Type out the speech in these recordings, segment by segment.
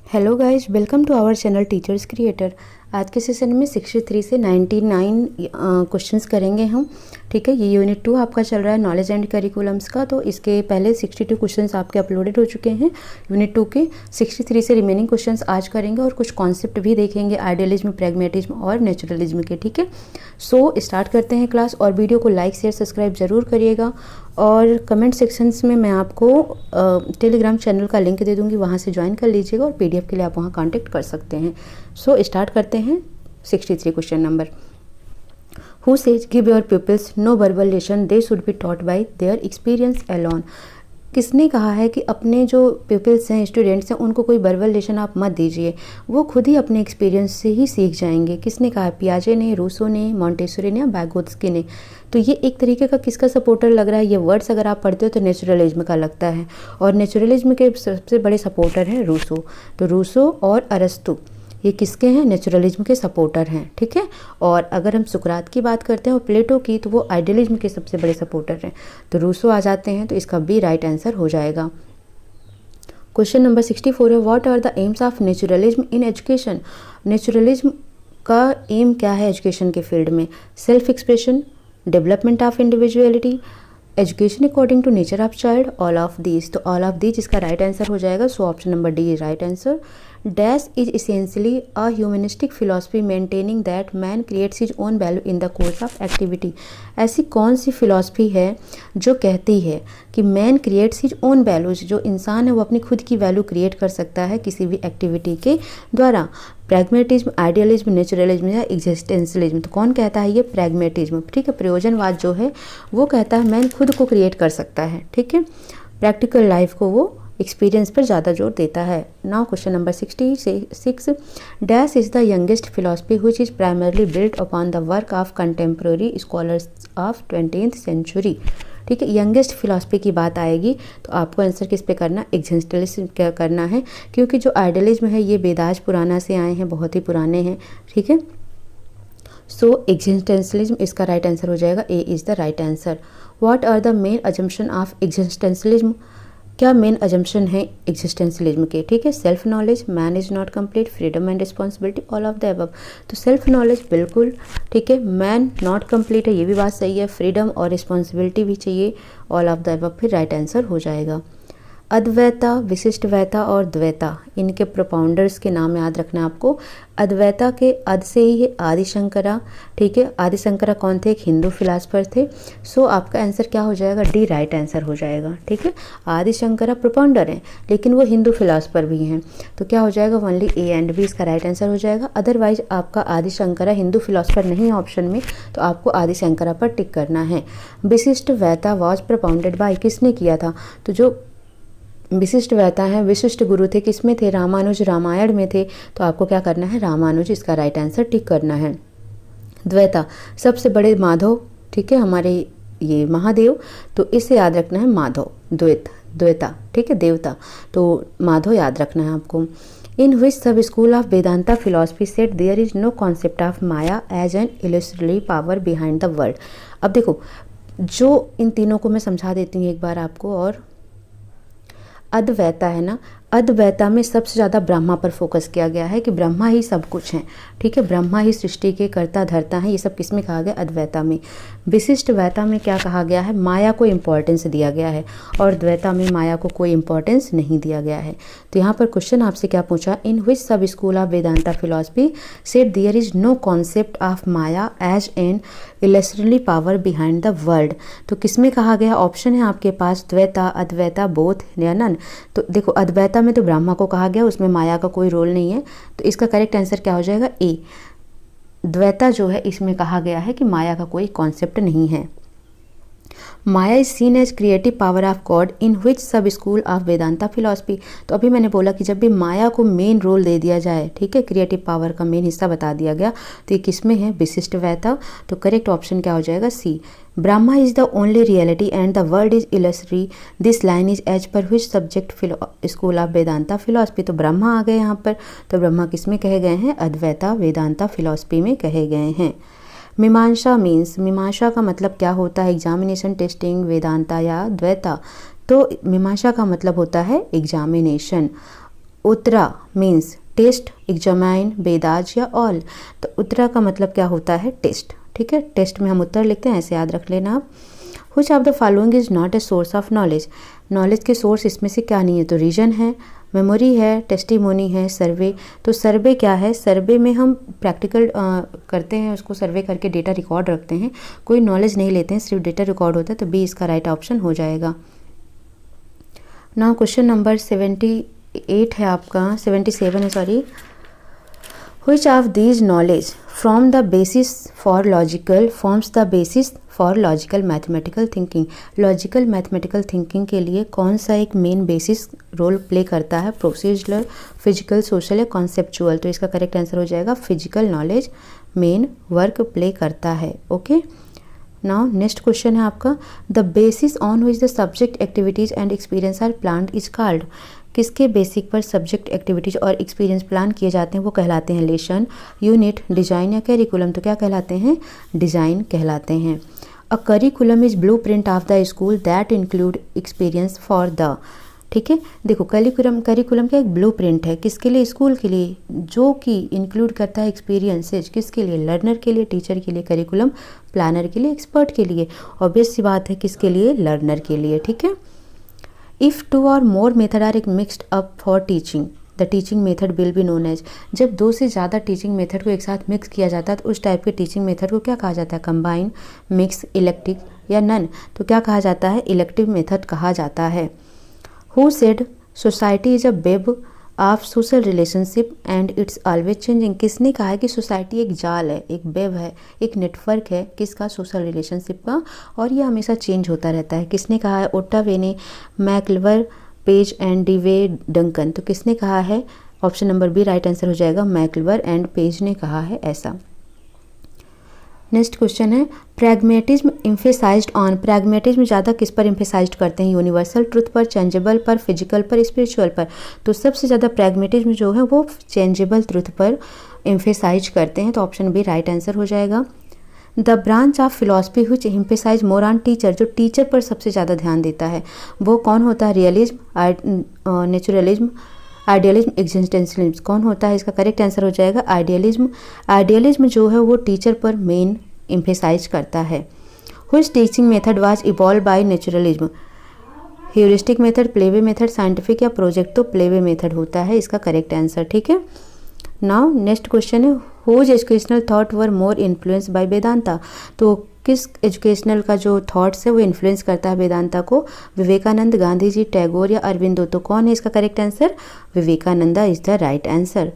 Hello guys, welcome to our channel teachers creator. आज के session में 63 से 99 क्वेश्चंस करेंगे हम। ठीक है, ये यूनिट 2 आपका चल रहा है नॉलेज एंड करिकुलम्स का। तो इसके पहले 62 क्वेश्चंस आपके अपलोडेड हो चुके हैं यूनिट 2 के। 63 से रिमेनिंग क्वेश्चंस आज करेंगे और कुछ कॉन्सेप्ट भी देखेंगे आइडियलिज्म, प्रैग्मेटिज्म और नेचुरलिज्म के। ठीक है, सो स्टार्ट करते हैं क्लास। और वीडियो को लाइक शेयर सब्सक्राइब ज़रूर करिएगा। और कमेंट सेक्शंस में मैं आपको टेलीग्राम चैनल का लिंक दे दूंगी, वहाँ से ज्वाइन कर लीजिएगा और पीडीएफ के लिए आप वहाँ कांटेक्ट कर सकते हैं। सो स्टार्ट करते हैं 63 question number. Who says give your peoples no verbal lesson, they should be taught by their experience alone. किसने कहा है कि अपने जो पीपल्स हैं, स्टूडेंट्स हैं, उनको कोई वर्बल लेसन आप मत दीजिए, वो खुद ही अपने एक्सपीरियंस से ही सीख जाएंगे। किसने कहा है? पियाजे ने, रूसो ने, मॉन्टेसरी ने या बैगोत्स्की ने। तो ये एक तरीके का किसका सपोर्टर लग रहा है? ये वर्ड्स अगर आप पढ़ते हो तो नेचुरलिज्म का लगता है, और नेचुरलिज्म के सबसे बड़े सपोर्टर हैं रूसो। तो रूसो और अरस्तु ये किसके हैं? नेचुरलिज्म के सपोर्टर हैं। ठीक है, और अगर हम सुकरात की बात करते हैं और प्लेटो की, तो वो आइडियलिज्म के सबसे बड़े सपोर्टर हैं। तो रूसो आ जाते हैं, तो इसका बी राइट आंसर हो जाएगा। क्वेश्चन नंबर 64 है, what are the aims of naturalism in education. Naturalism का एम क्या है एजुकेशन के फील्ड में? Self expression, development of individuality, education according to nature of child, all of these. तो all of these इसका right answer हो जाएगा। So option number D is right answer. Dash is essentially a humanistic philosophy maintaining that man creates his own value in the course of activity. ऐसी कौन सी philosophy है जो कहती है कि man creates his own values, जो इंसान है वो अपनी खुद की वैल्यू क्रिएट कर सकता है किसी भी एक्टिविटी के द्वारा? प्रैग्मेटिज्म, आइडियलिज्म, नेचुरलिज्म या एग्जिस्टेंशलिज्म। तो कौन कहता है? ये प्रैग्मेटिज्म। ठीक है, प्रयोजनवाद जो है वो कहता है मैन खुद को क्रिएट कर सकता है। ठीक है, प्रैक्टिकल लाइफ को वो एक्सपीरियंस पर ज़्यादा जोर देता है। Now question number 66, dash is the youngest philosophy which is primarily built upon the work of contemporary scholars of 20th century. ठीक है, यंगेस्ट फिलॉसफी की बात आएगी तो आपको आंसर किस पे करना? एग्जिस्टेंशलिज्म क्या करना है, क्योंकि जो आइडियलिज्म है ये बेदाज पुराना से आए हैं, बहुत ही पुराने हैं। ठीक है, सो एग्जिस्टेंशलिज्म इसका राइट आंसर हो जाएगा। A is the right answer. What are the main assumption of existentialism. क्या मेन अजम्पशन है एग्जिस्टेंशलिज्म के? ठीक है, self knowledge, man is not complete, freedom and responsibility, all of the above. तो self knowledge बिल्कुल ठीक है, मैन नॉट कंप्लीट है, ये भी बात सही है, फ्रीडम और रिस्पॉन्सिबिलिटी भी चाहिए, ऑल ऑफ द अबव फिर राइट आंसर हो जाएगा। अद्वैता, विशिष्टवैता और द्वैता, इनके प्रोपाउंडर्स के नाम याद रखना आपको। अद्वैता के अद से ही है आदिशंकरा। ठीक है, आदिशंकरा कौन थे? एक हिंदू फिलासफर थे। सो आपका आंसर क्या हो जाएगा? डी राइट आंसर हो जाएगा। ठीक है, आदिशंकरा प्रोपाउंडर हैं लेकिन वो हिंदू फिलासफर भी हैं, तो क्या हो जाएगा? ओनली ए एंड बी इसका राइट आंसर हो जाएगा। अदरवाइज आपका आदिशंकरा हिंदू फिलासफर नहीं है ऑप्शन में, तो आपको आदिशंकरा पर टिक करना है। विशिष्टवैता वॉज प्रोपाउंडेड बाय, किसने किया था? तो जो विशिष्टवैता हैं, विशिष्ट गुरु थे, किसमें थे? रामानुज, रामायण में थे, तो आपको क्या करना है? रामानुज इसका राइट आंसर टिक करना है। द्वैता, सबसे बड़े माधव, ठीक है, हमारे ये महादेव, तो इसे याद रखना है माधव। द्वैता ठीक है, देवता, तो माधव याद रखना है आपको। In which sub school of Vedanta philosophy said there is no concept of maya as an illustrative power behind the world. अब देखो, जो इन तीनों को मैं समझा देती हूँ एक बार आपको। और अद्वैता है ना, अद्वैता में सबसे ज़्यादा ब्रह्मा पर फोकस किया गया है कि ब्रह्मा ही सब कुछ हैं। ठीक है, ब्रह्मा ही सृष्टि के कर्ता धर्ता हैं, ये सब किस में कहा गया? अद्वैता में। विशिष्टवैता में क्या कहा गया है? माया को इम्पोर्टेंस दिया गया है, और द्वैता में माया को कोई इम्पोर्टेंस नहीं दिया गया है। तो यहाँ पर क्वेश्चन आपसे क्या पूछा? In which sub school of Vedanta philosophy said there is no concept of maya as an illustrative power behind the world. तो किस में कहा गया? ऑप्शन है आपके पास द्वैता, अद्वैता, बोथ या नन। तो देखो, अद्वैता में तो ब्रह्मा को कहा गया, उसमें माया का कोई रोल नहीं है, तो इसका करेक्ट आंसर क्या हो जाएगा? ए। द्वैता जो है इसमें कहा गया है कि माया का कोई कॉन्सेप्ट नहीं है। Maya is seen as creative power of God in which sub school of Vedanta philosophy. तो अभी मैंने बोला कि जब भी माया को मेन रोल दे दिया जाए, ठीक है, क्रिएटिव पावर का मेन हिस्सा बता दिया गया, तो ये किस में है? विशिष्टवैता। तो करेक्ट ऑप्शन क्या हो जाएगा? C. Brahma is the only reality and the world is illusory, this line is as per which subject school of Vedanta philosophy. तो ब्रह्मा आ गए यहाँ पर, तो ब्रह्मा किस में कहे गए हैं? अद्वैता वेदांता फिलॉसफी में कहे गए हैं। मीमांसा मीन्स, मीमांसा का मतलब क्या होता है? एग्जामिनेशन, टेस्टिंग, वेदांता या द्वैता। तो मीमांसा का मतलब होता है examination. Uttara means test, examine, बेदाज या ऑल। तो उत्तरा का मतलब क्या होता है? टेस्ट। ठीक है, टेस्ट में हम उत्तर लिखते हैं, ऐसे याद रख लेना आप। Which of the following is not a source of knowledge. Knowledge के सोर्स इसमें से क्या नहीं है? तो रीजन है, मेमोरी है, टेस्टिमोनी है, सर्वे। तो सर्वे क्या है? सर्वे में हम प्रैक्टिकल करते हैं, उसको सर्वे करके डेटा रिकॉर्ड रखते हैं, कोई नॉलेज नहीं लेते हैं, सिर्फ डेटा रिकॉर्ड होता है। तो बी इसका राइट ऑप्शन हो जाएगा। नाउ क्वेश्चन नंबर 78 है आपका, 77 है sorry. Which of these knowledge forms the basis for logical mathematical thinking? Logical mathematical thinking के लिए कौन सा एक मेन बेसिस रोल प्ले करता है? प्रोसीजरल, फिजिकल, सोशल या कॉन्सेप्चुअल। तो इसका करेक्ट आंसर हो जाएगा physical knowledge main work play करता है। ओके, नाउ नेक्स्ट क्वेश्चन है आपका, the basis on which the subject activities and experience are planned is called. किसके बेसिक पर सब्जेक्ट एक्टिविटीज और एक्सपीरियंस प्लान किए जाते हैं वो कहलाते हैं लेसन, यूनिट, डिजाइन या करिकुलम। तो क्या कहलाते हैं? डिजाइन कहलाते हैं। A curriculum is blue print of the school that include experience for the. ठीक है, देखो करिकुलम का एक ब्लू प्रिंट है, किसके लिए? स्कूल के लिए, जो कि इंक्लूड करता है एक्सपीरियंसेज, किसके लिए? लर्नर के लिए, टीचर के लिए करिकुलम, प्लानर के लिए, एक्सपर्ट के लिए। ऑब्वियस सी बात है, किसके लिए? लर्नर के लिए। ठीक है, इफ़ टू और more method are mixed up for teaching the teaching method will be known as. जब दो से ज़्यादा टीचिंग मेथड को एक साथ मिक्स किया जाता है तो उस टाइप के टीचिंग मेथड को क्या कहा जाता है? कंबाइन, मिक्स, इलेक्टिव या नन। तो क्या कहा जाता है? इलेक्टिव मेथड कहा जाता है। Who said society is a web of social relationship and it's always changing. किसने कहा है कि सोसाइटी एक जाल है, एक वेब है, एक नेटवर्क है, किसका? सोशल रिलेशनशिप का, और ये हमेशा चेंज होता रहता है। किसने कहा है? Ottaway, MacIver, Page and Dewey Duncan. तो किसने कहा है? Option number B right answer हो जाएगा, मैकलिवर एंड पेज ने कहा है ऐसा। नेक्स्ट क्वेश्चन है, प्रैग्मेटिज्म एम्फेसाइज्ड ऑन। प्रैग्मेटिज्म ज़्यादा किस पर एम्फेसाइज्ड करते हैं? यूनिवर्सल ट्रुथ पर, चेंजेबल पर, फिजिकल पर, स्पिरिचुअल पर। तो सबसे ज़्यादा प्रैग्मेटिज्म जो है वो चेंजेबल ट्रुथ पर एम्फेसाइज करते हैं। तो ऑप्शन बी राइट आंसर हो जाएगा। The branch of philosophy which emphasise more on teacher. जो टीचर पर सबसे ज़्यादा ध्यान देता है वो कौन होता है? Realism, naturalism, idealism, existentialism. कौन होता है? इसका करेक्ट आंसर हो जाएगा आइडियलिज्म। आइडियलिज्म जो है वो टीचर पर मेन एम्फेसाइज करता है। Which teaching method was evolve by naturalism? Heuristic method, playway method, scientific या प्रोजेक्ट। तो प्लेवे मेथड होता है इसका करेक्ट आंसर। ठीक है, नाउ नेक्स्ट क्वेश्चन है, whose educational thought were more influence by Vedanta. तो किस एजुकेशनल का जो थॉट्स है वो इन्फ्लुएंस करता है वेदांता को? विवेकानंद, गांधी जी, टैगोर या अरविंदो। तो कौन है इसका correct answer? Vivekananda is the right answer.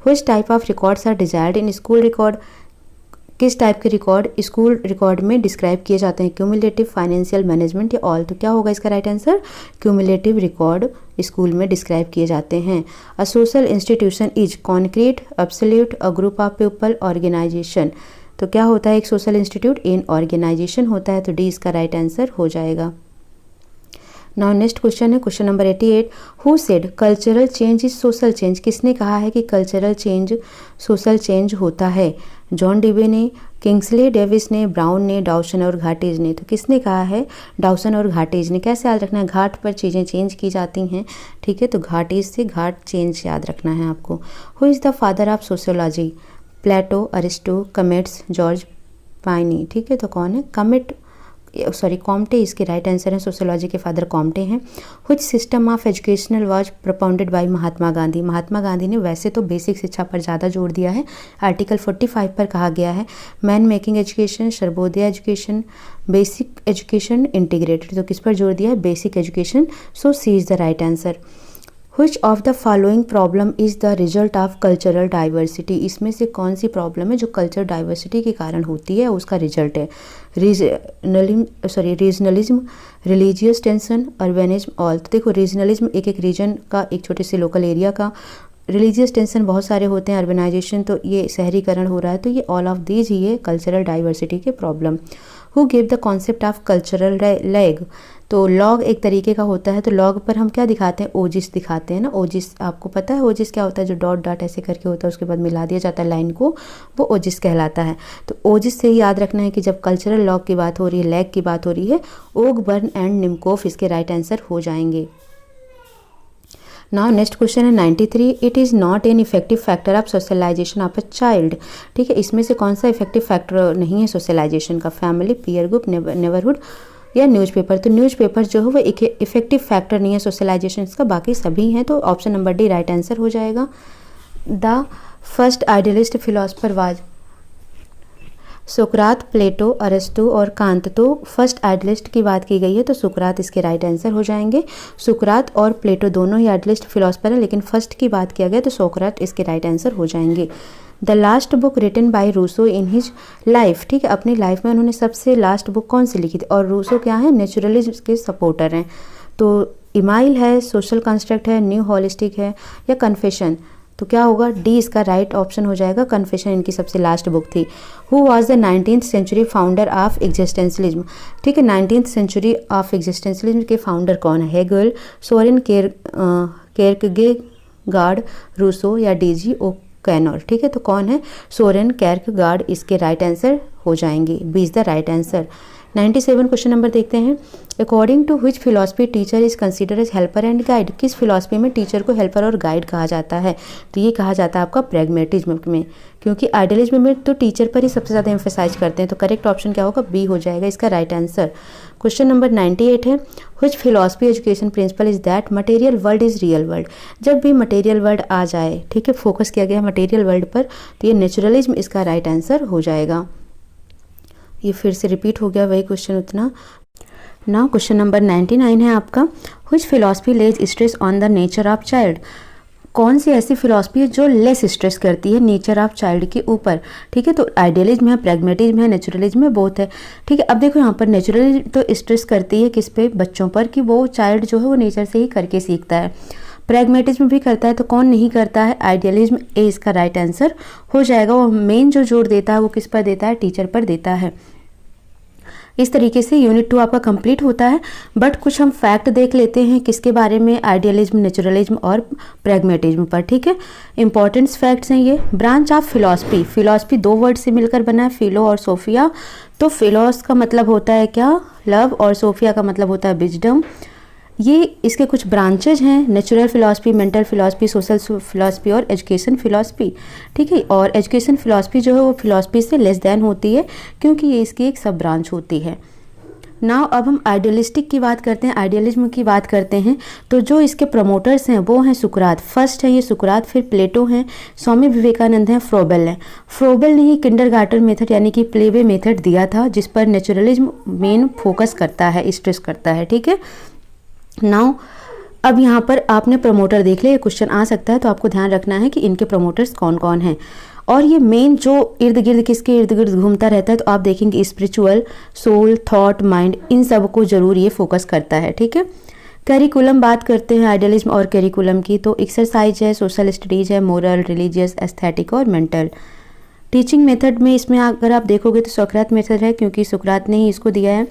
Which type of records are desired in school record. किस टाइप के रिकॉर्ड स्कूल रिकॉर्ड में डिस्क्राइब किए जाते हैं? क्यूमुलेटिव, फाइनेंशियल, मैनेजमेंट या ऑल। तो क्या होगा इसका right answer? Cumulative record school में डिस्क्राइब किए जाते हैं। A social institution is concrete, absolute, a group of people, organisation. तो क्या होता है एक सोशल इंस्टीट्यूट? इन ऑर्गेनाइजेशन होता है। तो डी इसका राइट आंसर हो जाएगा। नाउ नेक्स्ट क्वेश्चन है question number 88, who said cultural change is social change. किसने कहा है कि कल्चरल चेंज सोशल चेंज होता है? जॉन डीवे ने, किंग्सले डेविस ने, ब्राउन ने, डाउसन और घाटेज ने। तो किसने कहा है? डाउसन और घाटेज ने। कैसे याद रखना है? घाट पर चीज़ें चेंज की जाती हैं। ठीक है, तो घाटेज से घाट चेंज याद रखना है आपको। Who is the father of sociology? Plato, Aristotle, Comte, George Payne. ठीक है, तो कौन है? कॉम्टे इसके राइट आंसर है। सोशियोलॉजी के फादर कॉम्टे हैं। Which system of educational was propounded by Mahatma Gandhi. Mahatma Gandhi ने वैसे तो बेसिक शिक्षा पर ज़्यादा जोर दिया है, आर्टिकल 45 पर कहा गया है man making education, Sarvodaya education, basic education, integrated. तो किस पर जोर दिया है? Basic education. So C is the right answer. Which of the following problem is the result of cultural diversity? इसमें से कौन सी प्रॉब्लम है जो कल्चर डाइवर्सिटी के कारण होती है, उसका रिजल्ट है? Regionalism, religious tension, urbanism, all. तो देखो रीजनलिज्म एक रीजन का, एक छोटे से लोकल एरिया का, रिलीजियस टेंशन बहुत सारे होते हैं, अर्बनाइजेशन तो ये शहरीकरण हो रहा है, तो ये ऑल ऑफ दीज ही है कल्चरल डाइवर्सिटी के problem. Who give the concept of cultural lag. तो लॉग एक तरीके का होता है, तो लॉग पर हम क्या दिखाते हैं? ओजिस दिखाते हैं ना। ओजिस आपको पता है ओजिस क्या होता है? जो डॉट डॉट ऐसे करके होता है उसके बाद मिला दिया जाता है लाइन को, वो ओजिस कहलाता है। तो ओजिस से ही याद रखना है कि जब कल्चरल लॉग की बात हो रही है, लैग की बात हो रही है, ओग, बर्न एंड निमकोफ इसके राइट आंसर हो जाएंगे। नाउ नेक्स्ट क्वेश्चन है 93, it is not an effective factor of socialisation of a child. ठीक है, इसमें से कौन सा इफेक्टिव फैक्टर नहीं है सोशलाइजेशन का? फैमिली, पीयर ग्रुप, नेबरहुड या न्यूज़पेपर। तो न्यूज़पेपर जो है वो एक इफेक्टिव फैक्टर नहीं है सोशलाइजेशन का, बाकी सभी हैं। तो option number D right answer हो जाएगा। The first idealist philosopher was सुकरात, प्लेटो, अरस्तु और कांत। तो फर्स्ट आइडियलिस्ट की बात की गई है तो सुकरात इसके राइट आंसर हो जाएंगे। सुकरात और प्लेटो दोनों ही आइडियलिस्ट फिलोसफर हैं, लेकिन फर्स्ट की बात किया गया तो सुकरात इसके राइट आंसर हो जाएंगे। The last book written by Rousseau in his life. ठीक है, अपनी लाइफ में उन्होंने सबसे लास्ट बुक कौन सी लिखी थी? और रूसो क्या है? नेचुरलिज्म के सपोर्टर हैं। तो इमाइल है, सोशल कंस्ट्रक्ट है, न्यू होलिस्टिक है या कन्फेशन। तो क्या होगा? डी इसका राइट ऑप्शन हो जाएगा। कन्फेशन इनकी सबसे लास्ट बुक थी। Who was the 19th century founder of existentialism. ठीक है, 19th सेंचुरी ऑफ एग्जिस्टेंशलिज्म के फाउंडर कौन है? हेगल, सोरेन केरकेगार्ड, रूसो या डीजी ओकैनोर। ठीक है, तो कौन है? सोरेन केरकेगार्ड इसके राइट आंसर हो जाएंगे। B is the right answer. 97 question number देखते हैं। According to which philosophy teacher is consider as helper and guide. किस फिलॉसफी में टीचर को हेल्पर और गाइड कहा जाता है? तो ये कहा जाता है आपका प्रैग्मेटिज्म में, क्योंकि आइडियलिज्म में तो टीचर पर ही सबसे ज़्यादा एम्फेसाइज करते हैं। तो करेक्ट ऑप्शन क्या होगा? बी हो जाएगा इसका राइट आंसर। क्वेश्चन नंबर 98 है, which philosophy education principle is that material world is real world. जब भी मटेरियल वर्ल्ड आ जाए, ठीक है, फोकस किया गया मटेरियल वर्ल्ड पर, तो ये नेचुरलिज्म इसका राइट आंसर हो जाएगा। ये फिर से रिपीट हो गया वही क्वेश्चन उतना। नाउ क्वेश्चन नंबर 99 है आपका, which philosophy lays stress on the nature of child. कौन सी ऐसी फिलॉसफी है जो लेस स्ट्रेस करती है नेचर ऑफ चाइल्ड के ऊपर? ठीक है, तो आइडियलिज्म है, प्रैग्मेटिज्म है, नेचुरलिज्म है, बोथ है। ठीक है, अब देखो यहाँ पर नेचुरलिज्म तो स्ट्रेस करती है किस पे? बच्चों पर, कि वो चाइल्ड जो है वो नेचर से ही करके सीखता है। प्रैग्मेटिज्म भी करता है, तो कौन नहीं करता है? आइडियलिज्म। ए इसका राइट आंसर हो जाएगा। वो मेन जो जोर देता है वो किस पर देता है? टीचर पर देता है। इस तरीके से यूनिट 2 आपका कंप्लीट होता है। बट कुछ हम फैक्ट देख लेते हैं किसके बारे में? आइडियलिज्म, नेचुरलिज्म और प्रैग्मेटिज्म पर। ठीक है, इंपॉर्टेंट फैक्ट्स हैं ये। ब्रांच ऑफ फिलॉसफी, फिलॉसफी दो वर्ड से मिलकर बना है, फिलो और सोफिया। तो फिलोस का मतलब होता है क्या? लव, और सोफिया का मतलब होता है विजडम। ये इसके कुछ ब्रांचेज हैं, natural philosophy, mental philosophy, social philosophy और एजुकेशन फिलॉसफी। ठीक है, और एजुकेशन फिलॉसफी जो है वो फिलॉसफी से लेस देन होती है, क्योंकि ये इसकी एक सब ब्रांच होती है। नाउ अब हम आइडियलिस्टिक की बात करते हैं, आइडियलिज्म की बात करते हैं। तो जो इसके प्रमोटर्स हैं वो हैं सुकरात। फर्स्ट है ये सुकरात, फिर प्लेटो हैं, स्वामी विवेकानंद हैं, फ्रोबेल हैं। फ्रोबेल ने ही किंडरगार्टन मेथड यानी कि प्लेबे मेथड दिया था, जिस पर नेचुरलिज्म मेन फोकस करता है, स्ट्रेस करता है। ठीक है, नाउ अब यहाँ पर आपने प्रमोटर देख लिया, क्वेश्चन आ सकता है, तो आपको ध्यान रखना है कि इनके प्रमोटर्स कौन कौन हैं। और ये मेन जो इर्द गिर्द किसके इर्द गिर्द घूमता रहता है, तो आप देखेंगे स्पिरिचुअल, सोल, थॉट, माइंड, इन सब को जरूर ये फोकस करता है। ठीक है, करिकुलम बात करते हैं आइडियलिज्म और करिकुलम की, तो एक्सरसाइज है, सोशल स्टडीज है, मोरल, रिलीजियस, एस्थेटिक और मेंटल। टीचिंग मेथड में इसमें अगर आप देखोगे तो सोक्रात मेथड है, क्योंकि सुकरात ने ही इसको दिया है।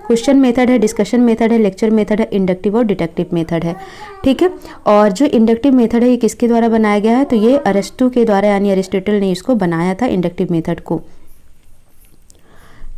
क्वेश्चन मेथड है, डिस्कशन मेथड है, लेक्चर मेथड है, इंडक्टिव और डिडक्टिव मेथड है। ठीक है, और जो इंडक्टिव मेथड है ये किसके द्वारा बनाया गया है? तो ये अरिस्टो के द्वारा, यानी अरिस्टोटल ने इसको बनाया था इंडक्टिव मेथड को।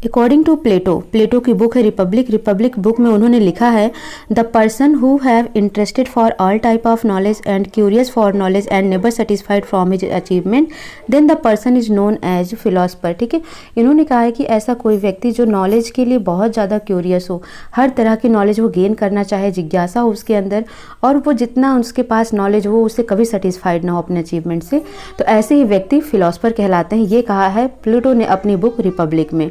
अकॉर्डिंग टू प्लेटो, प्लेटो की बुक है रिपब्लिक। रिपब्लिक बुक में उन्होंने लिखा है, the person who have interested for all type of knowledge and curious for knowledge and never satisfied from his achievement, then the person is known as philosopher. ठीक है, इन्होंने कहा है कि ऐसा कोई व्यक्ति जो नॉलेज के लिए बहुत ज़्यादा क्यूरियस हो, हर तरह की नॉलेज वो गेन करना चाहे, जिज्ञासा हो उसके अंदर, और वो जितना उसके पास नॉलेज हो उससे कभी सेटिस्फाइड ना हो अपने अचीवमेंट से, तो ऐसे ही व्यक्ति फिलोसफर कहलाते हैं। ये कहा है प्लेटो ने अपनी बुक रिपब्लिक में।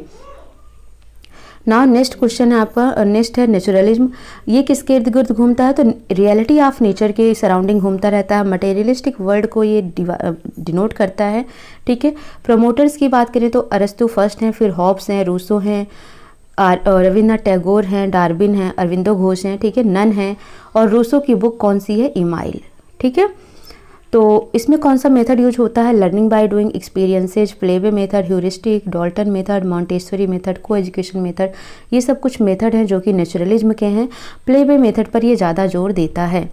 नाउ नेक्स्ट क्वेश्चन है आपका, नेक्स्ट है नेचुरलिज्म। ये किसके इर्द गिर्द घूमता है? तो रियलिटी ऑफ नेचर के सराउंडिंग घूमता रहता है। मटेरियलिस्टिक वर्ल्ड को ये डिनोट करता है। ठीक है, प्रमोटर्स की बात करें तो अरस्तु फर्स्ट हैं, फिर हॉब्स हैं, रूसो हैं, रविन्द्रनाथ टैगोर हैं, डार्विन हैं, अरविंदो घोष हैं। ठीक है, नन हैं, और रूसो की बुक कौन सी है? इमाइल। ठीक है, तो इसमें कौन सा मेथड यूज होता है? Learning by doing, experiences, play way method, heuristic, Dalton method, Montessori method, coeducation method. ये सब कुछ मेथड हैं जो कि नेचुरलिज्म के हैं। प्लेबे मेथड पर ये ज़्यादा जोर देता है।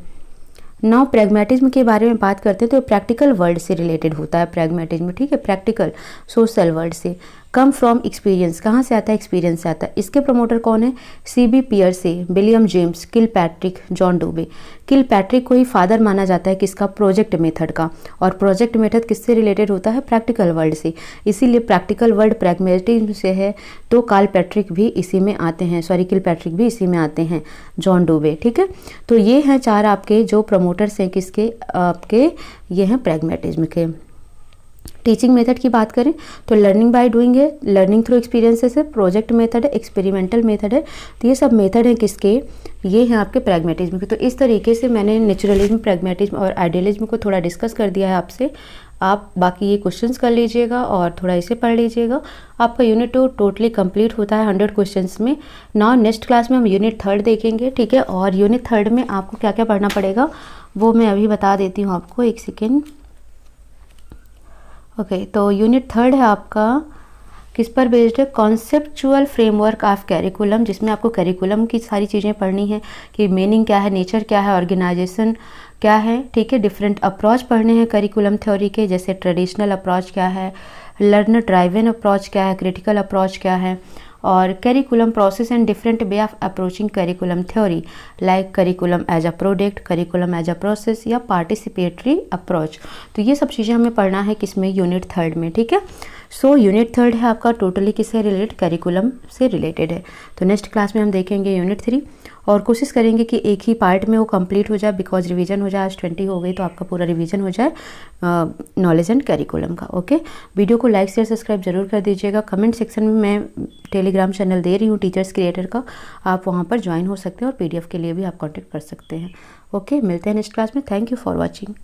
नाउ प्रैग्मेटिज्म के बारे में बात करते हैं, तो प्रैक्टिकल वर्ल्ड से रिलेटेड होता है प्रैग्मेटिज्म। ठीक है, प्रैक्टिकल सोशल वर्ल्ड से। कम फ्रॉम एक्सपीरियंस, कहाँ से आता है? एक्सपीरियंस से आता है। इसके प्रमोटर कौन है? C B Pearce, William James, Kilpatrick, John Dewey. Kilpatrick को ही फादर माना जाता है किसका? प्रोजेक्ट मेथड का। और प्रोजेक्ट मेथड किससे रिलेटेड होता है? प्रैक्टिकल वर्ल्ड से। इसीलिए प्रैक्टिकल वर्ल्ड प्रैग्मेटिज्म से है, तो किलपैट्रिक भी इसी में आते हैं, किलपैट्रिक भी इसी में आते हैं, जॉन डूबे। ठीक है, तो ये हैं 4 आपके जो प्रमोटर्स हैं किसके? आपके ये हैं प्रैग्मेटिज्म के। टीचिंग मेथड की बात करें तो लर्निंग बाय डूइंग है, लर्निंग थ्रू एक्सपीरियंसेस है, प्रोजेक्ट मेथड है, एक्सपेरिमेंटल मेथड है। तो ये सब मेथड हैं किसके? ये हैं आपके प्रैग्मेटिज्म के। तो इस तरीके से मैंने नेचुरलिज्म, प्रैग्मेटिज्म और आइडियलिज्म को थोड़ा डिस्कस कर दिया है आपसे। आप बाकी ये क्वेश्चंस कर लीजिएगा और थोड़ा इसे पढ़ लीजिएगा। आपका यूनिट 2 टोटली कंप्लीट होता है 100 क्वेश्चंस में। नाउ नेक्स्ट क्लास में हम यूनिट 3 देखेंगे। ठीक है, और यूनिट 3 में आपको क्या क्या पढ़ना पड़ेगा वो मैं अभी बता देती हूँ आपको, एक सेकेंड। ओके, तो यूनिट 3 है आपका किस पर बेस्ड है? कॉन्सेप्चुअल फ्रेमवर्क ऑफ कैरिकुलम, जिसमें आपको कैरिकुलम की सारी चीज़ें पढ़नी है कि मीनिंग क्या है, नेचर क्या है, ऑर्गेनाइजेशन क्या है। ठीक है, डिफरेंट अप्रोच पढ़ने हैं करिकुलम थ्योरी के, जैसे ट्रेडिशनल अप्रोच क्या है, लर्नर ड्राइवन अप्रोच क्या है, क्रिटिकल अप्रोच क्या है, और curriculum process and different way of approaching curriculum theory, like curriculum as a product, curriculum as a process या पार्टिसिपेटरी अप्रोच। तो ये सब चीज़ें हमें पढ़ना है किसमें? यूनिट 3 में। ठीक है, सो यूनिट 3 है आपका टोटली किससे रिलेटेड? करिकुलम से रिलेटेड है। तो नेक्स्ट क्लास में हम देखेंगे यूनिट 3 और कोशिश करेंगे कि एक ही पार्ट में वो कंप्लीट हो जाए, बिकॉज रिवीजन हो जाए। आज 20 हो गई तो आपका पूरा रिवीजन हो जाए नॉलेज एंड करिकुलम का। ओके, वीडियो को लाइक शेयर सब्सक्राइब जरूर कर दीजिएगा। कमेंट सेक्शन में मैं टेलीग्राम चैनल दे रही हूँ टीचर्स क्रिएटर का, आप वहाँ पर ज्वाइन हो सकते हैं और PDF के लिए भी आप कॉन्टेक्ट कर सकते हैं। ओके, मिलते हैं नेक्स्ट क्लास में। Thank you for watching.